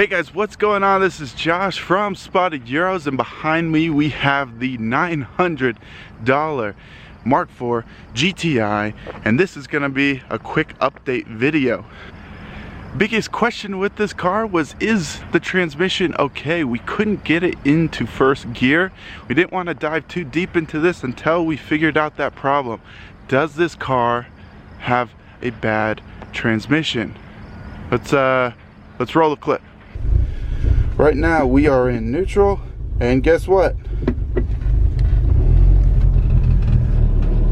Hey guys, what's going on? This is Josh from Spotted Euros, and behind me we have the $900 Mark IV GTI, and this is going to be a quick update video. Biggest question with this car was, is the transmission okay? We couldn't get it into first gear. We didn't want to dive too deep into this until we figured out that problem. Does this car have a bad transmission? Let's roll the clip. Right now we are in neutral, and guess what?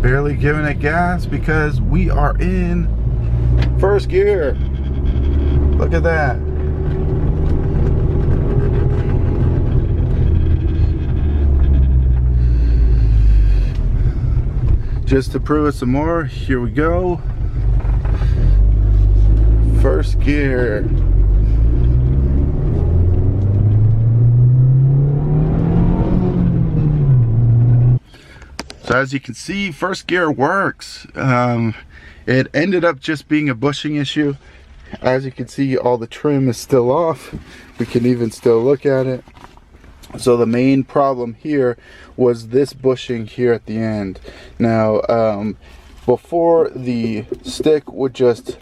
Barely giving it gas because we are in first gear. Look at that. Just to prove it some more, here we go. First gear. So as you can see, first gear works. It ended up just being a bushing issue. As you can see, all the trim is still off. We can even still look at it. So the main problem here was this bushing here at the end. Now, before, the stick would just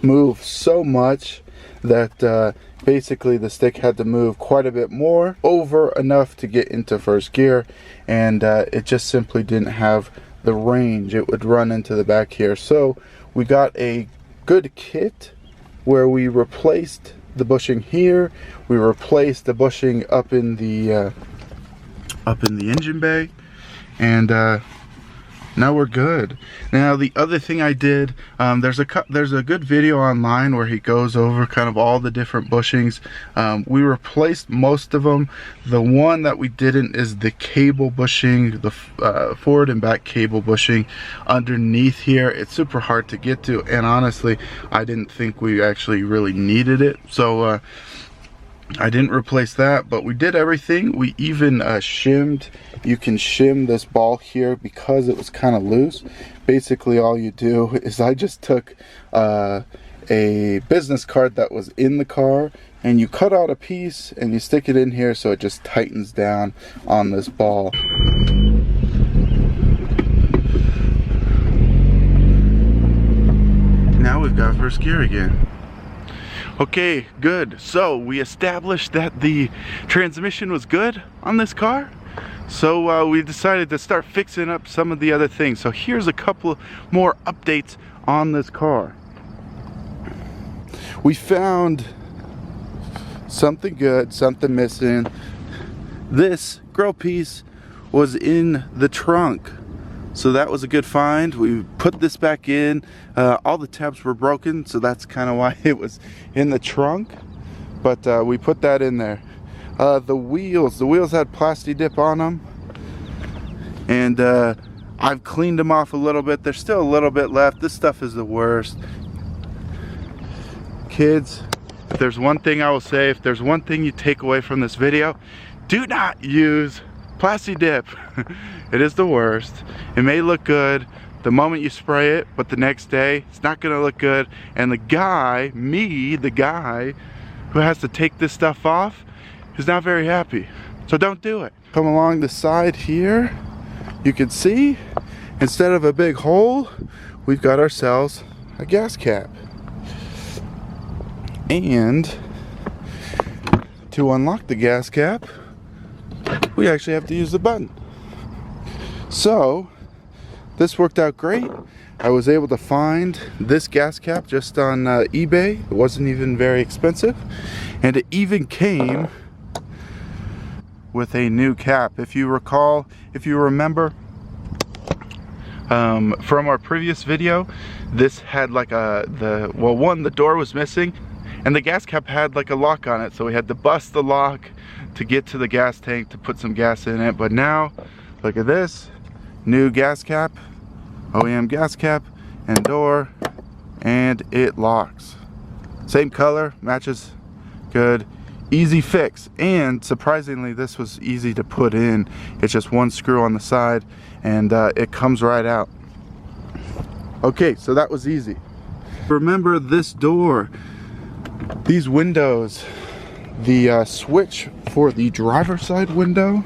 move so much that basically the stick had to move quite a bit more, over enough to get into first gear, and it just simply didn't have the range. It would run into the back here. So we got a good kit where we replaced the bushing here, we replaced the bushing up in the engine bay, and now we're good. Now the other thing I did, there's a good video online where he goes over kind of all the different bushings. We replaced most of them. The one that we didn't is the cable bushing, the forward and back cable bushing underneath here. It's super hard to get to, and honestly I didn't think we actually really needed it, so I didn't replace that, but we did everything. We even shimmed. You can shim this ball here because it was kind of loose. Basically all you do is, I just took a business card that was in the car, and you cut out a piece and you stick it in here so it just tightens down on this ball. Now we've got first gear again. Okay, good. So we established that the transmission was good on this car. So we decided to start fixing up some of the other things. So here's a couple more updates on this car. We found something good, something missing. This grill piece was in the trunk, so that was a good find. We put this back in. All the tabs were broken, so that's kind of why it was in the trunk, but we put that in there. The wheels had plasti dip on them, and I've cleaned them off a little bit. There's still a little bit left. This stuff is the worst. Kids, if there's one thing I will say, if there's one thing you take away from this video, do not use plasti dip. It is the worst. It may look good the moment you spray it, but the next day it's not gonna look good, and the guy who has to take this stuff off is not very happy. So don't do it. Come along the side here, you can see, instead of a big hole, we've got ourselves a gas cap. And to unlock the gas cap, we actually have to use the button. So this worked out great. I was able to find this gas cap just on eBay. It wasn't even very expensive, and it even came with a new cap. If you recall, if you remember from our previous video, this had like the door was missing, and the gas cap had like a lock on it, so we had to bust the lock to get to the gas tank to put some gas in it. But now look at this new gas cap, OEM gas cap and door, and it locks. Same color, matches, good, easy fix. And surprisingly, this was easy to put in. It's just one screw on the side, and it comes right out. Okay, so that was easy. Remember this door, these windows, The switch for the driver's side window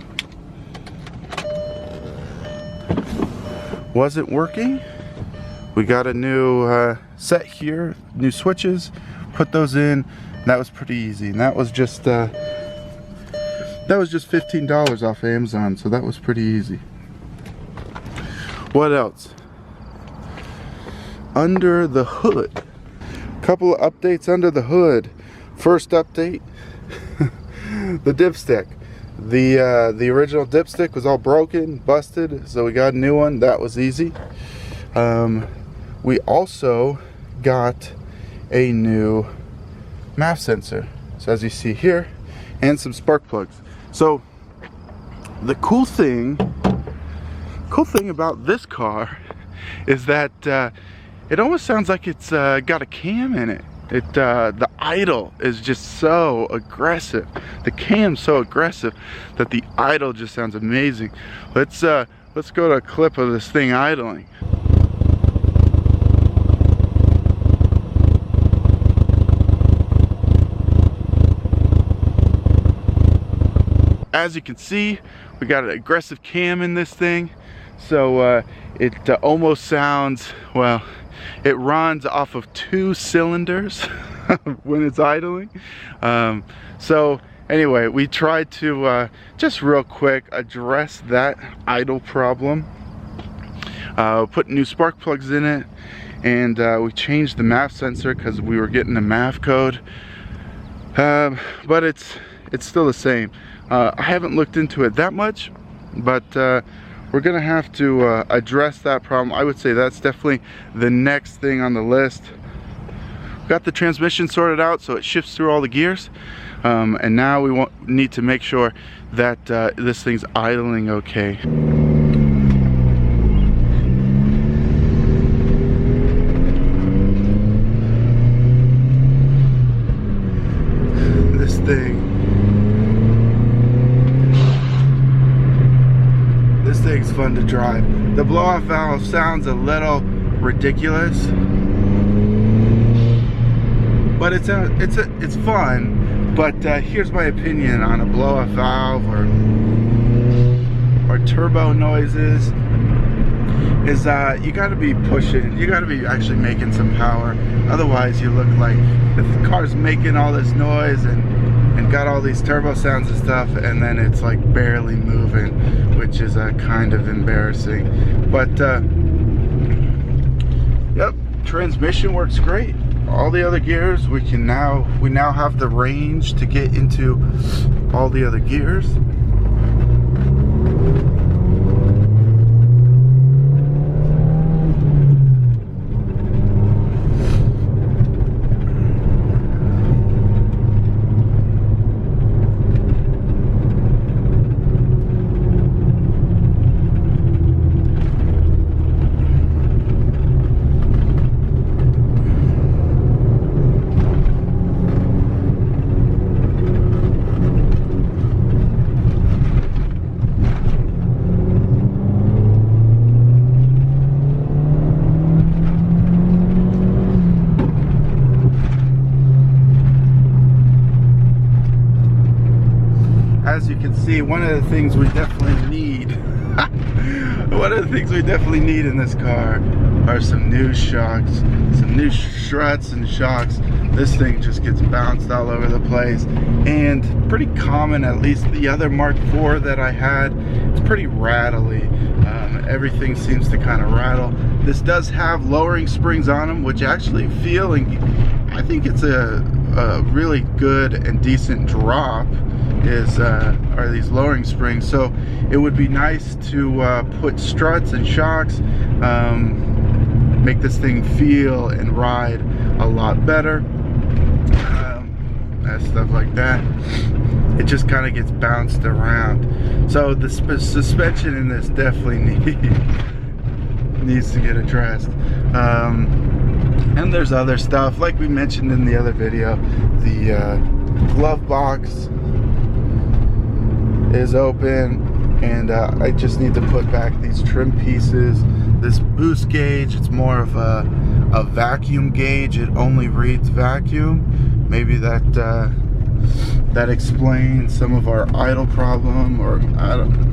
wasn't working. We got a new set here, new switches, put those in. That was pretty easy, and that was just $15 off Amazon, so that was pretty easy. What else? Under the hood, couple of updates under the hood. First update, the dipstick. The original dipstick was all broken, busted, so we got a new one. That was easy. We also got a new MAF sensor, so as you see here, and some spark plugs. So the cool thing about this car is that it almost sounds like it's got a cam in it. The idle is just so aggressive. The cam's so aggressive that the idle just sounds amazing. Let's go to a clip of this thing idling. As you can see, we got an aggressive cam in this thing, so it almost sounds, well, it runs off of 2 cylinders when it's idling. So anyway, we tried to just real quick address that idle problem. Put new spark plugs in it, and we changed the MAF sensor because we were getting a MAF code, but it's still the same. I haven't looked into it that much, but we're gonna have to address that problem. I would say that's definitely the next thing on the list. Got the transmission sorted out so it shifts through all the gears, and now we need to make sure that this thing's idling okay. This thing's fun to drive. The blow-off valve sounds a little ridiculous, but it's fun. But here's my opinion on a blow-off valve or turbo noises. Is you got to be pushing. You got to be actually making some power. Otherwise, you look like the car's making all this noise and got all these turbo sounds and stuff, and then it's like barely moving, which is kind of embarrassing. But yep, transmission works great. All the other gears, we now have the range to get into all the other gears. As you can see, one of the things we definitely need in this car are some new shocks, some new struts and shocks. This thing just gets bounced all over the place, and pretty common, at least the other Mark IV that I had, it's pretty rattly. Everything seems to kind of rattle. This does have lowering springs on them, which actually feel, and I think it's a really good and decent drop, are these lowering springs. So it would be nice to put struts and shocks, make this thing feel and ride a lot better, stuff like that. It just kind of gets bounced around. So the suspension in this definitely needs to get addressed. And there's other stuff like we mentioned in the other video. The glove box is open, and I just need to put back these trim pieces. This boost gauge, it's more of a vacuum gauge. It only reads vacuum. Maybe that that explains some of our idle problem, or I don't know.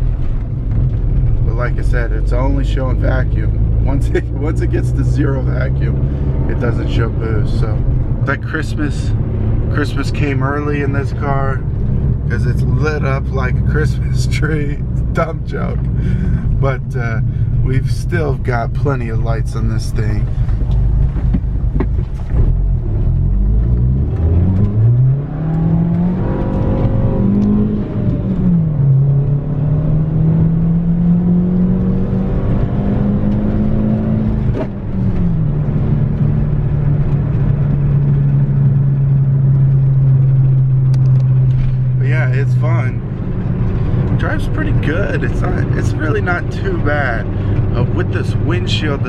But like I said, it's only showing vacuum. Once it gets to 0 vacuum, it doesn't show boost. So that Christmas came early in this car because it's lit up like a Christmas tree. It's a dumb joke, but we've still got plenty of lights on this thing. It's fun. Drives pretty good. It's really not too bad. With this windshield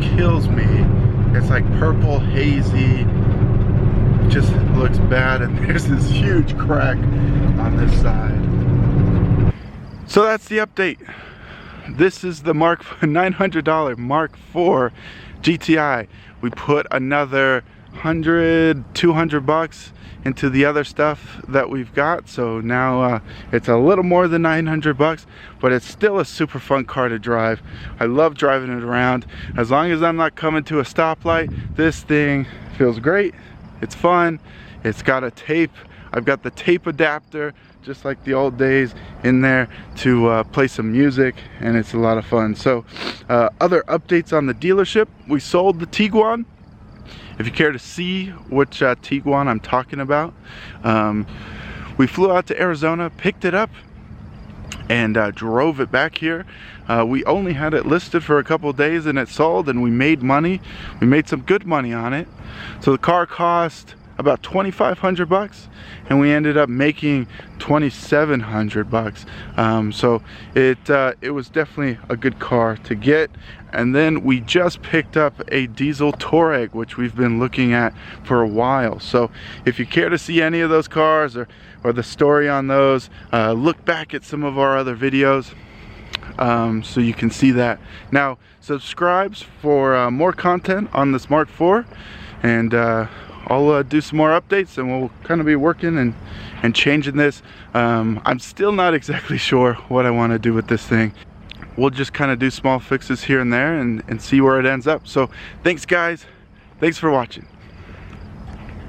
kills me. It's like purple, hazy. Just looks bad, and there's this huge crack on this side. So that's the update. This is the $900 Mark IV GTI. We put another 200 bucks into the other stuff that we've got, so now it's a little more than 900 bucks, but it's still a super fun car to drive. I love driving it around. As long as I'm not coming to a stoplight, this thing feels great. It's fun. It's got a tape. I've got the tape adapter, just like the old days, in there to play some music, and it's a lot of fun. So other updates on the dealership: we sold the Tiguan. If you care to see which Tiguan I'm talking about, we flew out to Arizona, picked it up, and drove it back here. We only had it listed for a couple of days and it sold, and we made money. We made some good money on it. So the car cost about 2,500 bucks, and we ended up making 2,700 bucks. So it was definitely a good car to get. And then we just picked up a diesel Touareg, which we've been looking at for a while. So if you care to see any of those cars or the story on those, look back at some of our other videos, so you can see that. Now subscribe for more content on this Mark IV, and I'll do some more updates, and we'll kind of be working and changing this. I'm still not exactly sure what I want to do with this thing. We'll just kind of do small fixes here and there and see where it ends up. So thanks guys, thanks for watching.